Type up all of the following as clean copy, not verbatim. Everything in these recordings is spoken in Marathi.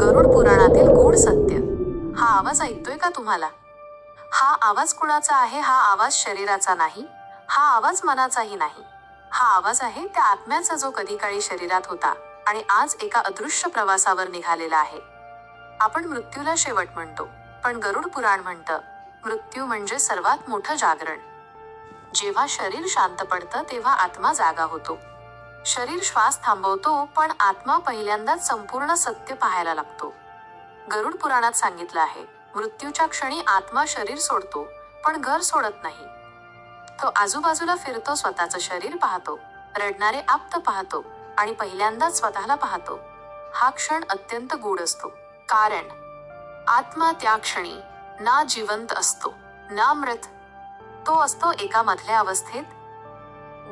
गरुड पुराणातील गूढ सत्य. हा आवाज ऐकतोय का तुम्हाला? हा आवाज कुणाचा आहे? हा आवाज शरीराचा नाही, हा आवाज मनाचाही नाही. हा आवाज आहे त्या आत्म्याचा जो कधी काळी शरीरात होता आणि आज एका अदृश्य प्रवासावर निघालेला आहे. आपण मृत्यूला शेवट म्हणतो, पण गरुड पुराण म्हणतं, मृत्यू म्हणजे सर्वात मोठं जागरण. जेव्हा शरीर शांत पडतं तेव्हा आत्मा जागा होतो. शरीर श्वास थांबवतो, पण आत्मा पहिल्यांदाच संपूर्ण सत्य पाहायला लागतो. गरुड पुराणात सांगितलं आहे, मृत्यूच्या क्षणी आत्मा शरीर सोडतो, पण घर सोडत नाही. तो आजूबाजूला फिरतो, स्वतःचं शरीर पाहतो, रडणारे आप्त पाहतो आणि पहिल्यांदाच स्वतःला पाहतो. हा क्षण अत्यंत गूढ असतो, कारण आत्मा त्या क्षणी ना जिवंत असतो ना मृत. तो असतो एका मधल्या अवस्थेत.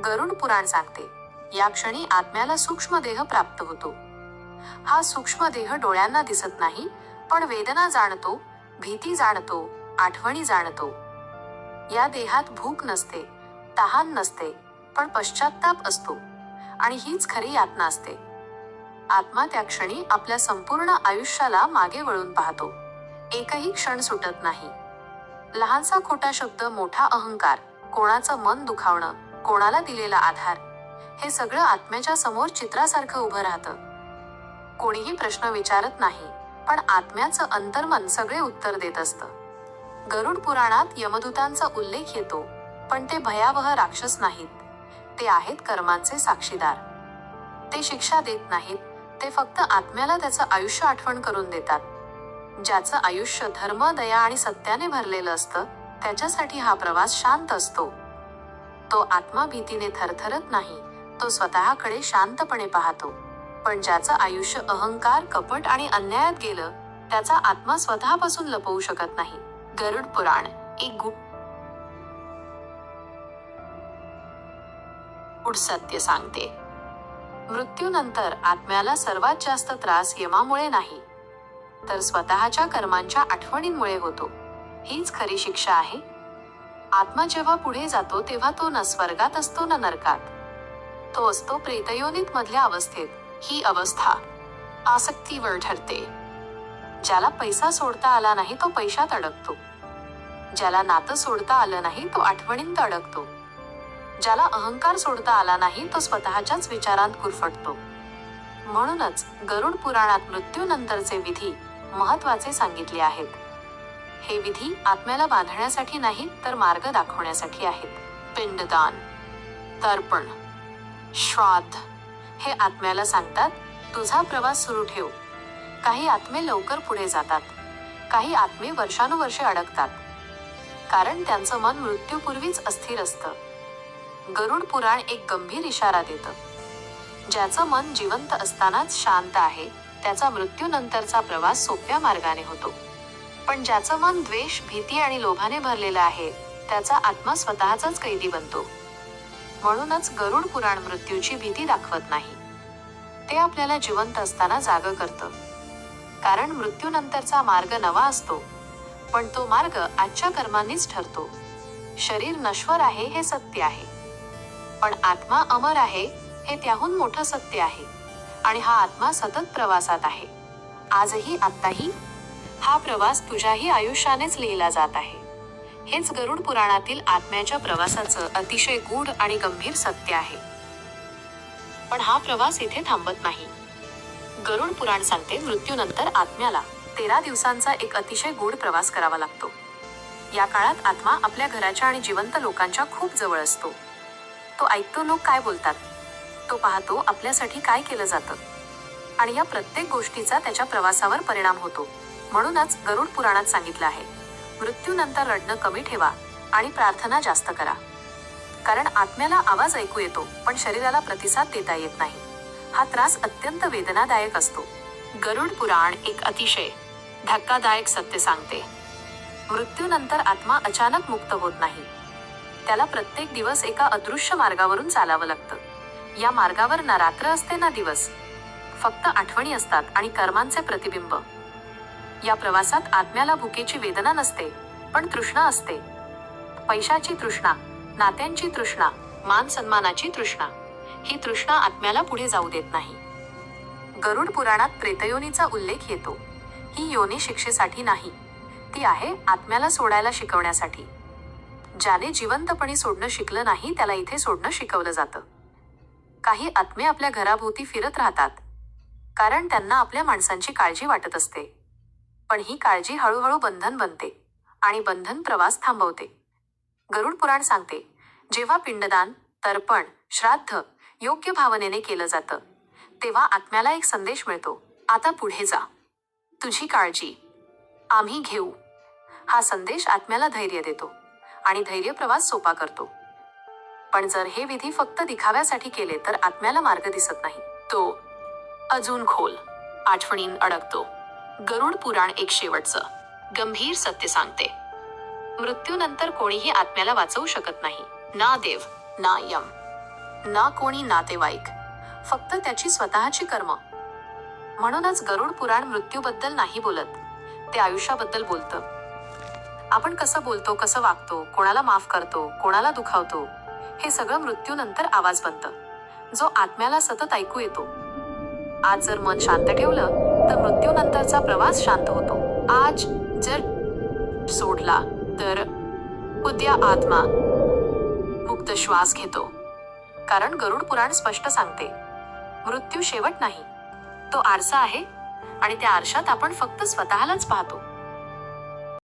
गरुड पुराण सांगते, या क्षणी आत्म्याला सूक्ष्म देह प्राप्त होतो. हा सूक्ष्म देह डोळ्यांना दिसत नाही, पण वेदना जाणतो, भीती जाणतो, आठवणी जाणतो. या देहात भूक नसते, तहान नसते, पण पश्चात्ताप असतो, आणि हीच खरी यातना असते. आत्मा त्या क्षणी आपल्या संपूर्ण आयुष्याला मागे वळून पाहतो. एकही क्षण सुटत नाही. लहानसा खोटा शब्द, मोठा अहंकार, कोणाचं मन दुखावणं, कोणाला दिलेला आधार, हे सगळं आत्म्याच्या समोर चित्रासारखं उभं राहतं. कोणीही प्रश्न विचारत नाही, पण आत्म्याचं अंतर्मन सगळे उत्तर देत असतं. गरुड पुराणात यमदूतांचा उल्लेख येतो, पण ते भयावह राक्षस नाहीत. ते आहेत कर्मांचे साक्षीदार. ते शिक्षा देत नाहीत, ते फक्त आत्म्याला त्याचं आयुष्य आठवण करून देतात. ज्याचं आयुष्य धर्म, दया आणि सत्याने भरलेलं असतं, त्याच्यासाठी हा प्रवास शांत असतो. तो आत्मा भीतीने थरथरत नाही, तो स्वतःकडे शांतपणे पाहतो. पण ज्याचं आयुष्य अहंकार, कपट आणि अन्यायात गेलं, त्याचा आत्मा स्वतःपासून लपवू शकत नाही. गरुड पुराण एक गूढ सत्य सांगते. मृत्यूनंतर आत्म्याला सर्वात जास्त त्रास यमामुळे नाही, तर स्वतःच्या कर्मांच्या आठवणींमुळे होतो. हीच खरी शिक्षा आहे. आत्मा जेव्हा पुढे जातो तेव्हा तो न स्वर्गात असतो न नरकात. तो असतो प्रेतयोनीत मधल्या अवस्थेत. ही अवस्था आसक्तीवर ठरते. ज्याला पैसा सोडता आला नाही तो पैशात अडकतो. ज्याला नातं सोडता आलं नाही तो आठवणींत अडकतो. ज्याला अहंकार सोडता आला नाही तो स्वतःच्याच विचारांत गुरफटतो. म्हणूनच गरुड पुराणात मृत्यूनंतरचे विधी महत्त्वाचे सांगितले आहेत. हे विधी आत्म्याला बांधण्यासाठी नाहीत, तर मार्ग दाखवण्यासाठी आहेत. पिंडदान, तर्पण, श्राद्ध हे आत्म्याला सांगतात, तुझा प्रवास सुरू ठेव. काही आत्मे लवकर पुढे जातात, काही आत्मे वर्षानुवर्षे अडकतात, कारण त्यांचं मन मृत्यूपूर्वीच अस्थिर असतं. गरुड पुराण एक गंभीर इशारा देतं. ज्याचं मन जिवंत असतानाच शांत आहे, त्याचा मृत्यूनंतरचा प्रवास सोप्या मार्गाने होतो. पण ज्याचं मन द्वेष, भीती आणि लोभाने भरलेलं आहे, त्याचा आत्मा स्वतःचाच कैदी बनतो. म्हणूनच गरुड पुराण मृत्यूची भीती दाखवत नाही, ते आपल्याला जिवंत असताना जागं करतं. कारण मृत्यूनंतरचा मार्ग नवा असतो, पण तो मार्ग आजच्या कर्मांनीच ठरतो. शरीर नश्वर आहे हे सत्य आहे, पण आत्मा अमर आहे हे त्याहून मोठं सत्य आहे. आणि हा आत्मा सतत प्रवासात आहे, आजही, आत्ताही. हा प्रवास तुझ्याही आयुष्यानेच लिहिला जात आहे. हेच गरुड पुराणातील आत्म्याच्या प्रवासाचं अतिशय गूढ आणि गंभीर सत्य आहे. पण हा प्रवास इथे थांबत नाही. गरुड पुराण सांगते, मृत्यूनंतर आत्म्याला 13 दिवसांचा एक अतिशय गूढ प्रवास करावा लागतो. या काळात आत्मा आपल्या घराच्या आणि जिवंत लोकांच्या खूप जवळ असतो. तो ऐकतो लोक काय बोलतात, तो पाहतो आपल्यासाठी काय केलं जातं, आणि या प्रत्येक गोष्टीचा त्याच्या प्रवासावर परिणाम होतो. म्हणूनच गरुड पुराणात सांगितलं आहे, मृत्यूनंतर रडणं कमी ठेवा आणि प्रार्थना जास्त करा. कारण आत्म्याला आवाज ऐकू येतो, पण शरीराला प्रतिसाद देता येत नाही. हा त्रास अत्यंत वेदनादायक असतो. गरुड पुराण एक अतिशय धक्कादायक सत्य सांगते. मृत्यूनंतर आत्मा अचानक मुक्त होत नाही. त्याला प्रत्येक दिवस एका अदृश्य मार्गावरून चालावं लागतं. या मार्गावर ना रात्र असते ना दिवस, फक्त आठवणी असतात आणि कर्मांचे प्रतिबिंब. या प्रवासात आत्म्याला भुकेची वेदना नसते, पण तृष्णा असते. पैशाची तृष्णा, नात्यांची तृष्णा, मान सन्मानाची तृष्णा. ही तृष्णा आत्म्याला पुढे जाऊ देत नाही. गरुड पुराणात प्रेतयोनीचा उल्लेख येतो, ही योनी शिक्षेसाठी नाही, ती आहे आत्म्याला सोडायला शिकवण्यासाठी. ज्याने जिवंतपणी सोडणं शिकलं नाही त्याला इथे सोडणं शिकवलं जातं. काही आत्मे आपल्या घराभोवती फिरत राहतात, कारण त्यांना आपल्या माणसांची काळजी वाटत असते. पण ही काळजी हळूहळू बंधन बनते आणि बंधन प्रवास थांबवते. गरुड पुराण सांगते, जेव्हा पिंडदान, तर्पण, श्राद्ध योग्य भावनेने केलं जातं, तेव्हा आत्म्याला एक संदेश मिळतो, आता पुढे जा, तुझी काळजी आम्ही घेऊ. हा संदेश आत्म्याला धैर्य देतो आणि धैर्य प्रवास सोपा करतो. पण जर हे विधी फक्त दिखाव्यासाठी केले तर आत्म्याला मार्ग दिसत नाही. तो अजून खोल आठवणींत अडकतो. गरुड पुराण एक शेवटचं गंभीर सत्य सांगते. मृत्यूनंतर कोणीही आत्म्याला वाचवू शकत नाही. ना देव, ना यम, ना कोणी नातेवाईक, फक्त त्याची स्वतःची कर्म. म्हणूनच गरुड पुराण मृत्यूबद्दल नाही बोलत, ते आयुष्याबद्दल बोलतं. आपण कसं बोलतो, कसं वागतो, कोणाला माफ करतो, कोणाला दुखावतो, हे सगळं मृत्यूनंतर आवाज बनतं, जो आत्म्याला सतत ऐकू येतो. आज जर मन शांत ठेवलं तर मृत्यूनंतरचा प्रवास शांत होतो. आज जर सोडला तर उद्या आत्मा मुक्त श्वास घेतो. कारण गरुड पुराण स्पष्ट सांगते, मृत्यू शेवट नाही, तो आरसा आहे आणि त्या आरशात आपण फक्त स्वतःलाच पाहतो.